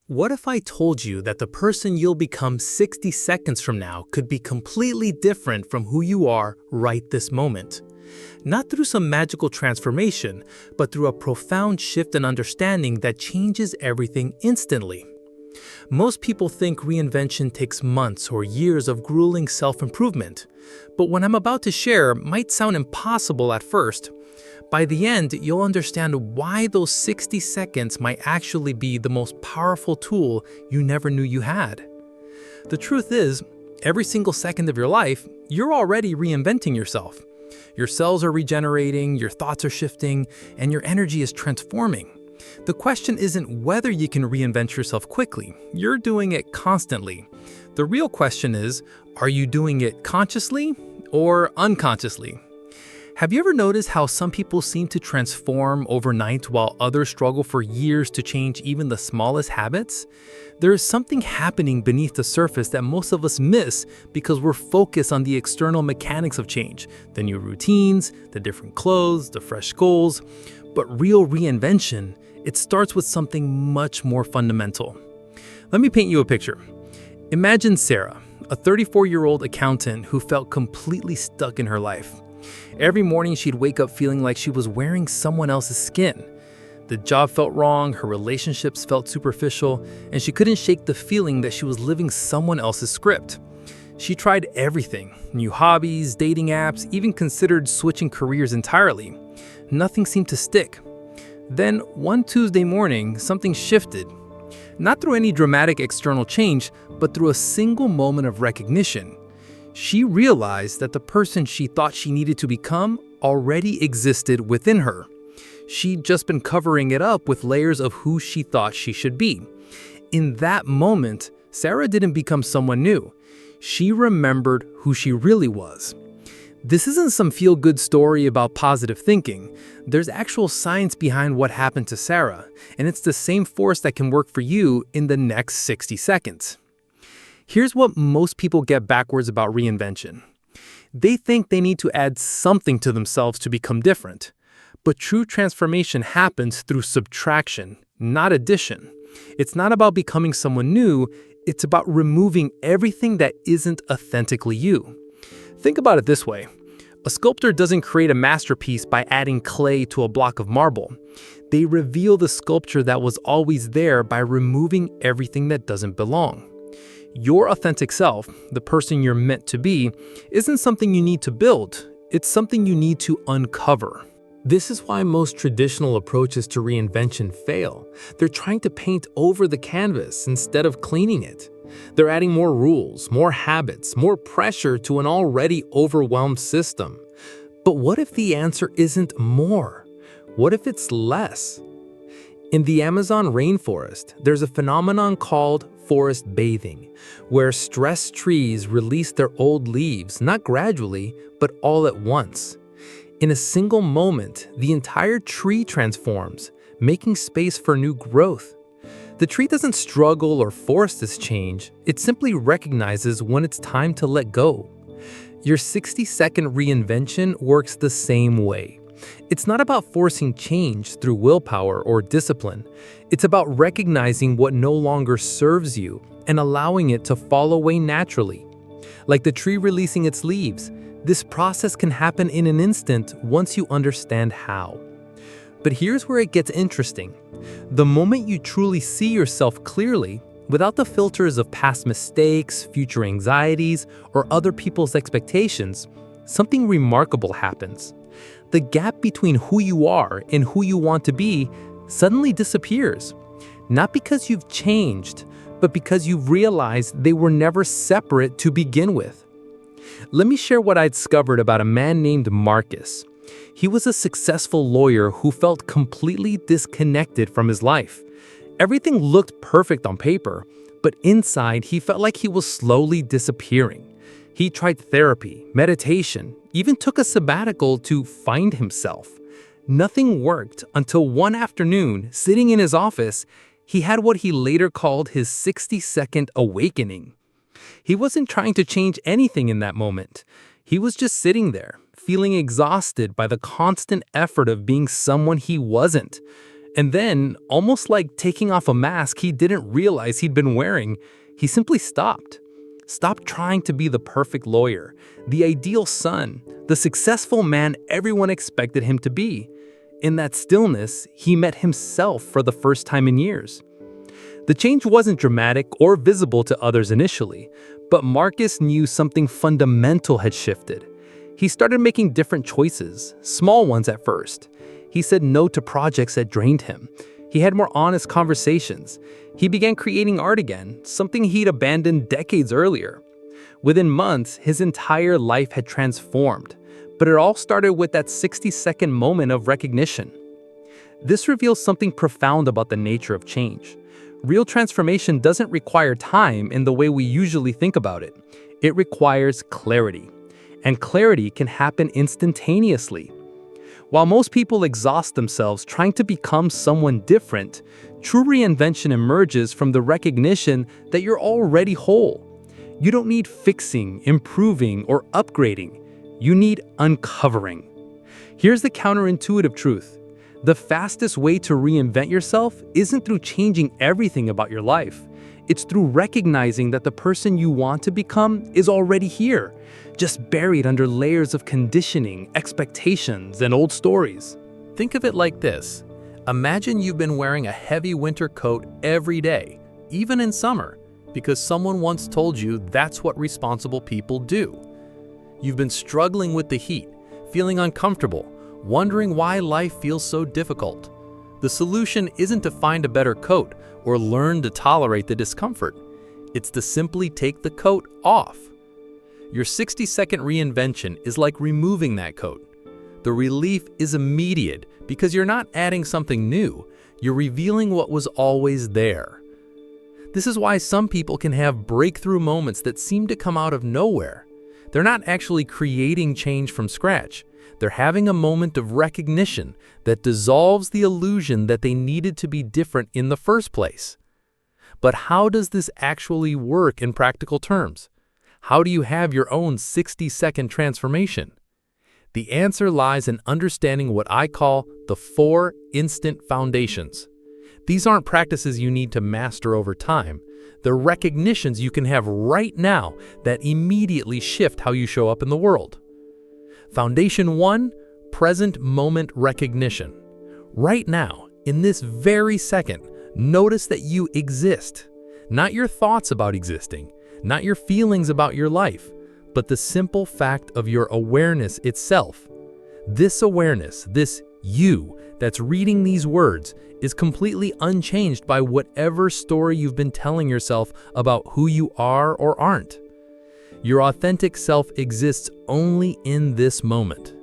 What if I told you that the person you'll become 60 seconds from now could be completely different from who you are right this moment? Not through some magical transformation, but through a profound shift in understanding that changes everything instantly. Most people think reinvention takes months or years of grueling self-improvement, but what I'm about to share might sound impossible at first. By the end, you'll understand why those 60 seconds might actually be the most powerful tool you never knew you had. The truth is, every single second of your life, you're already reinventing yourself. Your cells are regenerating, your thoughts are shifting, and your energy is transforming. The question isn't whether you can reinvent yourself quickly. You're doing it constantly. The real question is, are you doing it consciously or unconsciously? Have you ever noticed how some people seem to transform overnight while others struggle for years to change even the smallest habits? There is something happening beneath the surface that most of us miss because we're focused on the external mechanics of change, the new routines, the different clothes, the fresh goals. But real reinvention, it starts with something much more fundamental. Let me paint you a picture. Imagine Sarah, a 34-year-old accountant who felt completely stuck in her life. Every morning she'd wake up feeling like she was wearing someone else's skin. The job felt wrong, her relationships felt superficial, and she couldn't shake the feeling that she was living someone else's script. She tried everything, new hobbies, dating apps, even considered switching careers entirely. Nothing seemed to stick. Then, one Tuesday morning, something shifted. Not through any dramatic external change, but through a single moment of recognition. She realized that the person she thought she needed to become already existed within her. She'd just been covering it up with layers of who she thought she should be. In that moment, Sarah didn't become someone new. She remembered who she really was. This isn't some feel-good story about positive thinking. There's actual science behind what happened to Sarah, and it's the same force that can work for you in the next 60 seconds. Here's what most people get backwards about reinvention. They think they need to add something to themselves to become different. But true transformation happens through subtraction, not addition. It's not about becoming someone new, it's about removing everything that isn't authentically you. Think about it this way. A sculptor doesn't create a masterpiece by adding clay to a block of marble. They reveal the sculpture that was always there by removing everything that doesn't belong. Your authentic self, the person you're meant to be, isn't something you need to build. It's something you need to uncover. This is why most traditional approaches to reinvention fail. They're trying to paint over the canvas instead of cleaning it. They're adding more rules, more habits, more pressure to an already overwhelmed system. But what if the answer isn't more? What if it's less? In the Amazon rainforest, there's a phenomenon called forest bathing, where stressed trees release their old leaves, not gradually, but all at once. In a single moment, the entire tree transforms, making space for new growth. The tree doesn't struggle or force this change, it simply recognizes when it's time to let go. Your 60-second reinvention works the same way. It's not about forcing change through willpower or discipline. It's about recognizing what no longer serves you and allowing it to fall away naturally. Like the tree releasing its leaves, this process can happen in an instant once you understand how. But here's where it gets interesting. The moment you truly see yourself clearly, without the filters of past mistakes, future anxieties, or other people's expectations, something remarkable happens. The gap between who you are and who you want to be suddenly disappears. Not because you've changed, but because you've realized they were never separate to begin with. Let me share what I discovered about a man named Marcus. He was a successful lawyer who felt completely disconnected from his life. Everything looked perfect on paper, but inside he felt like he was slowly disappearing. He tried therapy, meditation, even took a sabbatical to find himself. Nothing worked until one afternoon, sitting in his office, he had what he later called his 60-second awakening. He wasn't trying to change anything in that moment. He was just sitting there, feeling exhausted by the constant effort of being someone he wasn't. And then, almost like taking off a mask he didn't realize he'd been wearing, he simply stopped. Stopped trying to be the perfect lawyer, the ideal son, the successful man everyone expected him to be. In that stillness, he met himself for the first time in years. The change wasn't dramatic or visible to others initially, but Marcus knew something fundamental had shifted. He started making different choices, small ones at first. He said no to projects that drained him. He had more honest conversations. He began creating art again, something he'd abandoned decades earlier. Within months, his entire life had transformed, but it all started with that 60-second moment of recognition. This reveals something profound about the nature of change. Real transformation doesn't require time in the way we usually think about it. It requires clarity. And clarity can happen instantaneously. While most people exhaust themselves trying to become someone different, true reinvention emerges from the recognition that you're already whole. You don't need fixing, improving, or upgrading. You need uncovering. Here's the counterintuitive truth. The fastest way to reinvent yourself isn't through changing everything about your life. It's through recognizing that the person you want to become is already here, just buried under layers of conditioning, expectations, and old stories. Think of it like this. Imagine you've been wearing a heavy winter coat every day, even in summer, because someone once told you that's what responsible people do. You've been struggling with the heat, feeling uncomfortable, wondering why life feels so difficult. The solution isn't to find a better coat or learn to tolerate the discomfort. It's to simply take the coat off. Your 60-second reinvention is like removing that coat. The relief is immediate because you're not adding something new, you're revealing what was always there. This is why some people can have breakthrough moments that seem to come out of nowhere. They're not actually creating change from scratch. They're having a moment of recognition that dissolves the illusion that they needed to be different in the first place. But how does this actually work in practical terms? How do you have your own 60-second transformation? The answer lies in understanding what I call the 4 instant foundations. These aren't practices you need to master over time. They're recognitions you can have right now that immediately shift how you show up in the world. Foundation 1, present moment recognition. Right now, in this very second, notice that you exist. Not your thoughts about existing, not your feelings about your life, but the simple fact of your awareness itself. This awareness, this you that's reading these words, is completely unchanged by whatever story you've been telling yourself about who you are or aren't. Your authentic self exists only in this moment.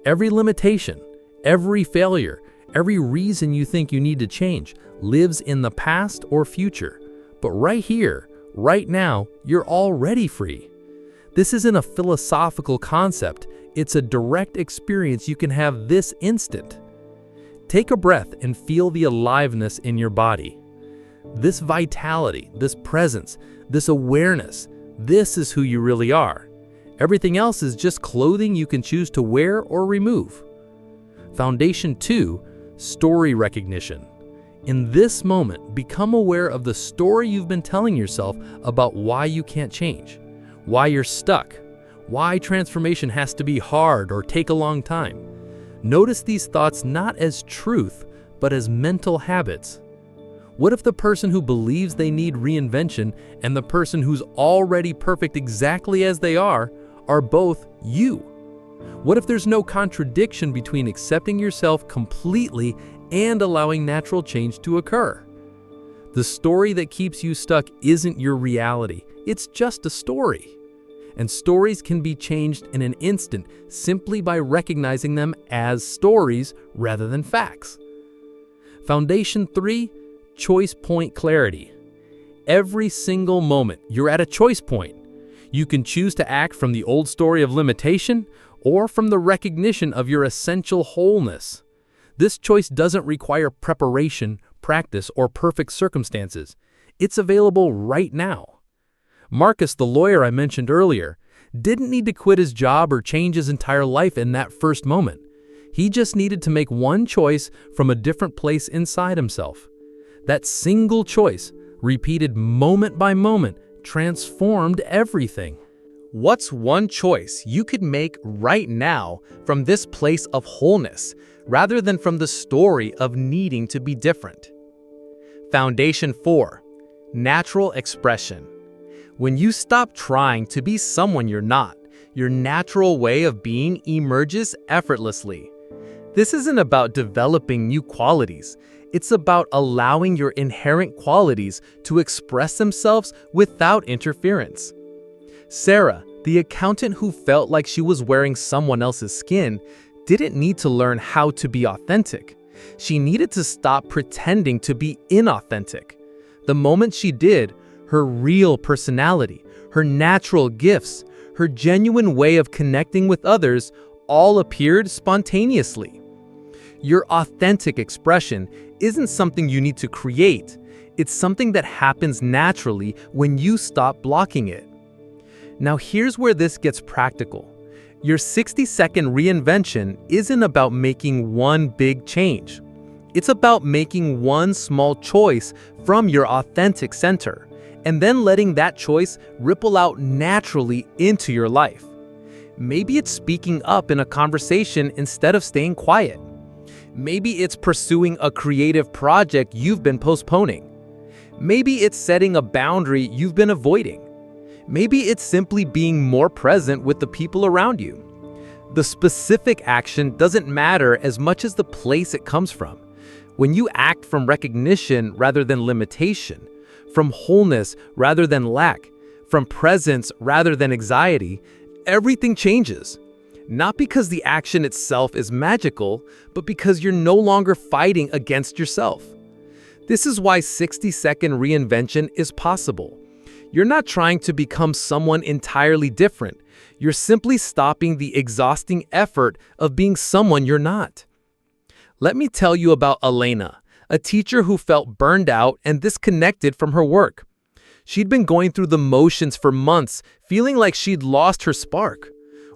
Every limitation, every failure, every reason you think you need to change lives in the past or future. But right here, right now, you're already free. This isn't a philosophical concept, it's a direct experience you can have this instant. Take a breath and feel the aliveness in your body. This vitality, this presence, this awareness, this is who you really are. Everything else is just clothing you can choose to wear or remove. Foundation 2, story recognition. In this moment, become aware of the story you've been telling yourself about why you can't change, why you're stuck, why transformation has to be hard or take a long time. Notice these thoughts not as truth, but as mental habits. What if the person who believes they need reinvention and the person who's already perfect exactly as they are both you? What if there's no contradiction between accepting yourself completely and allowing natural change to occur? The story that keeps you stuck isn't your reality, it's just a story. And stories can be changed in an instant simply by recognizing them as stories rather than facts. Foundation 3, choice point clarity. Every single moment, you're at a choice point. You can choose to act from the old story of limitation or from the recognition of your essential wholeness. This choice doesn't require preparation, practice, or perfect circumstances. It's available right now. Marcus, the lawyer I mentioned earlier, didn't need to quit his job or change his entire life in that first moment. He just needed to make one choice from a different place inside himself. That single choice, repeated moment by moment, transformed everything. What's one choice you could make right now from this place of wholeness, rather than from the story of needing to be different? Foundation 4. Natural expression. When you stop trying to be someone you're not, your natural way of being emerges effortlessly. This isn't about developing new qualities. It's about allowing your inherent qualities to express themselves without interference. Sarah, the accountant who felt like she was wearing someone else's skin, didn't need to learn how to be authentic. She needed to stop pretending to be inauthentic. The moment she did, her real personality, her natural gifts, her genuine way of connecting with others all appeared spontaneously. Your authentic expression isn't something you need to create. It's something that happens naturally when you stop blocking it. Now here's where this gets practical. Your 60-second reinvention isn't about making one big change. It's about making one small choice from your authentic center, and then letting that choice ripple out naturally into your life. Maybe it's speaking up in a conversation instead of staying quiet. Maybe it's pursuing a creative project you've been postponing. Maybe it's setting a boundary you've been avoiding. Maybe it's simply being more present with the people around you. The specific action doesn't matter as much as the place it comes from. When you act from recognition rather than limitation, from wholeness rather than lack, from presence rather than anxiety, everything changes. Not because the action itself is magical, but because you're no longer fighting against yourself. This is why 60-second reinvention is possible. You're not trying to become someone entirely different. You're simply stopping the exhausting effort of being someone you're not. Let me tell you about Elena, a teacher who felt burned out and disconnected from her work. She'd been going through the motions for months, feeling like she'd lost her spark.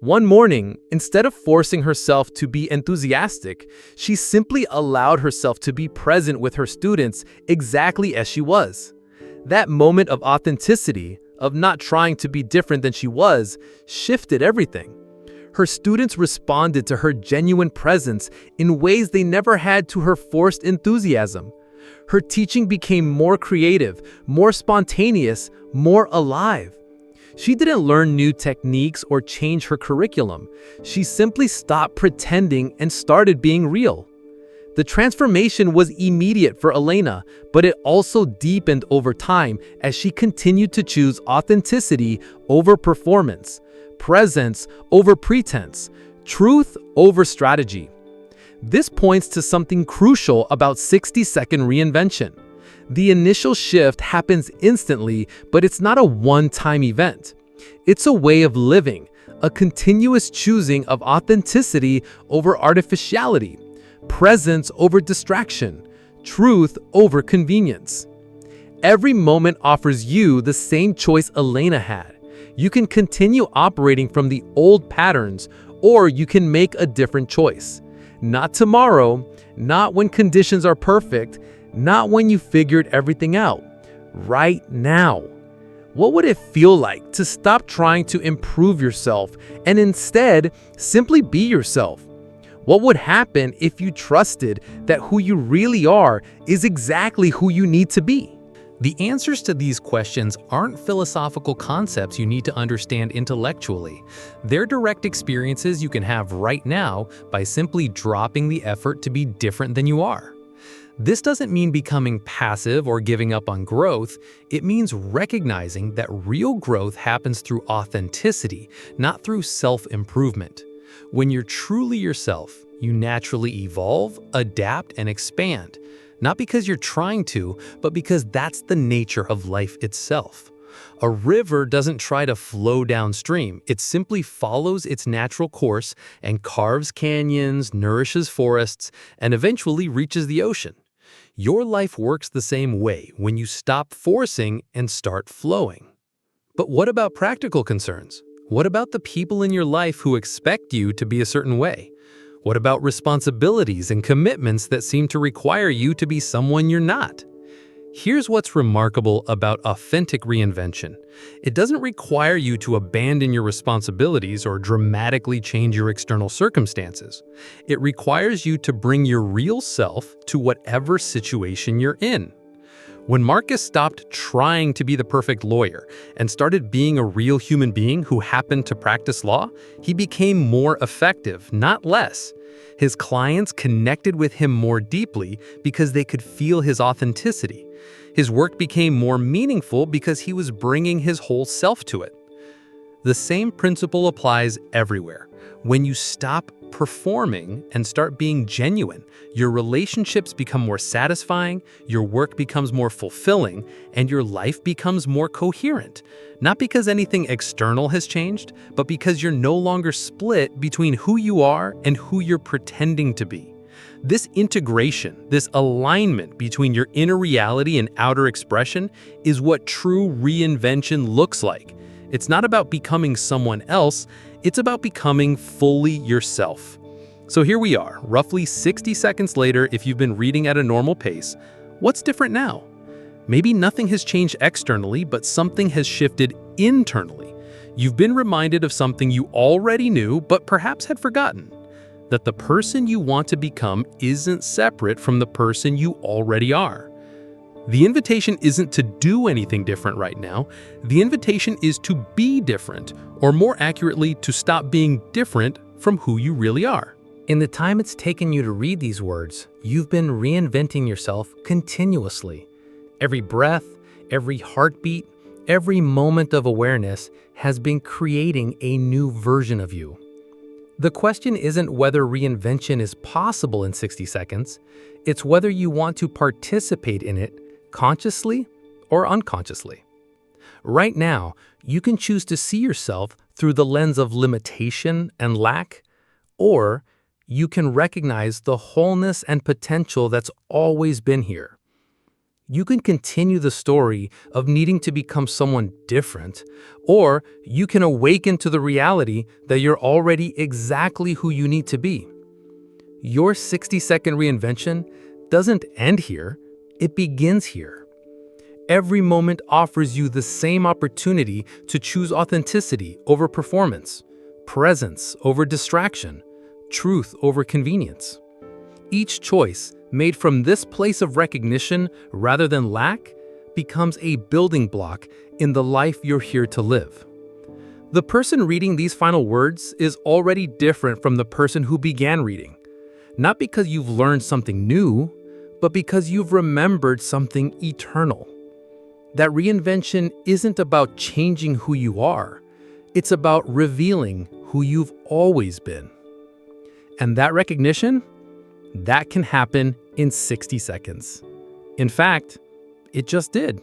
One morning, instead of forcing herself to be enthusiastic, she simply allowed herself to be present with her students exactly as she was. That moment of authenticity, of not trying to be different than she was, shifted everything. Her students responded to her genuine presence in ways they never had to her forced enthusiasm. Her teaching became more creative, more spontaneous, more alive. She didn't learn new techniques or change her curriculum. She simply stopped pretending and started being real. The transformation was immediate for Elena, but it also deepened over time as she continued to choose authenticity over performance, presence over pretense, truth over strategy. This points to something crucial about 60-second reinvention. The initial shift happens instantly, but it's not a one-time event. It's a way of living, a continuous choosing of authenticity over artificiality, presence over distraction, truth over convenience. Every moment offers you the same choice Elena had. You can continue operating from the old patterns, or you can make a different choice. Not tomorrow, not when conditions are perfect, not when you figured everything out. Right now. What would it feel like to stop trying to improve yourself and instead simply be yourself? What would happen if you trusted that who you really are is exactly who you need to be? The answers to these questions aren't philosophical concepts you need to understand intellectually. They're direct experiences you can have right now by simply dropping the effort to be different than you are. This doesn't mean becoming passive or giving up on growth. It means recognizing that real growth happens through authenticity, not through self-improvement. When you're truly yourself, you naturally evolve, adapt, and expand. Not because you're trying to, but because that's the nature of life itself. A river doesn't try to flow downstream. It simply follows its natural course and carves canyons, nourishes forests, and eventually reaches the ocean. Your life works the same way when you stop forcing and start flowing. But what about practical concerns? What about the people in your life who expect you to be a certain way? What about responsibilities and commitments that seem to require you to be someone you're not? Here's what's remarkable about authentic reinvention. It doesn't require you to abandon your responsibilities or dramatically change your external circumstances. It requires you to bring your real self to whatever situation you're in. When Marcus stopped trying to be the perfect lawyer and started being a real human being who happened to practice law, he became more effective, not less. His clients connected with him more deeply because they could feel his authenticity. His work became more meaningful because he was bringing his whole self to it. The same principle applies everywhere. When you stop performing and start being genuine, your relationships become more satisfying, your work becomes more fulfilling, and your life becomes more coherent. Not because anything external has changed, but because you're no longer split between who you are and who you're pretending to be. This integration, this alignment between your inner reality and outer expression is what true reinvention looks like. It's not about becoming someone else, it's about becoming fully yourself. So here we are, roughly 60 seconds later if you've been reading at a normal pace. What's different now? Maybe nothing has changed externally, but something has shifted internally. You've been reminded of something you already knew, but perhaps had forgotten. That the person you want to become isn't separate from the person you already are. The invitation isn't to do anything different right now. The invitation is to be different, or more accurately, to stop being different from who you really are. In the time it's taken you to read these words, you've been reinventing yourself continuously. Every breath, every heartbeat, every moment of awareness has been creating a new version of you. The question isn't whether reinvention is possible in 60 seconds, it's whether you want to participate in it consciously or unconsciously. Right now, you can choose to see yourself through the lens of limitation and lack, or you can recognize the wholeness and potential that's always been here. You can continue the story of needing to become someone different, or you can awaken to the reality that you're already exactly who you need to be. Your 60-second reinvention doesn't end here, it begins here. Every moment offers you the same opportunity to choose authenticity over performance, presence over distraction, truth over convenience. Each choice, made from this place of recognition rather than lack, becomes a building block in the life you're here to live. The person reading these final words is already different from the person who began reading, not because you've learned something new, but because you've remembered something eternal. That reinvention isn't about changing who you are, it's about revealing who you've always been. And that recognition, that can happen in 60 seconds. In fact, it just did.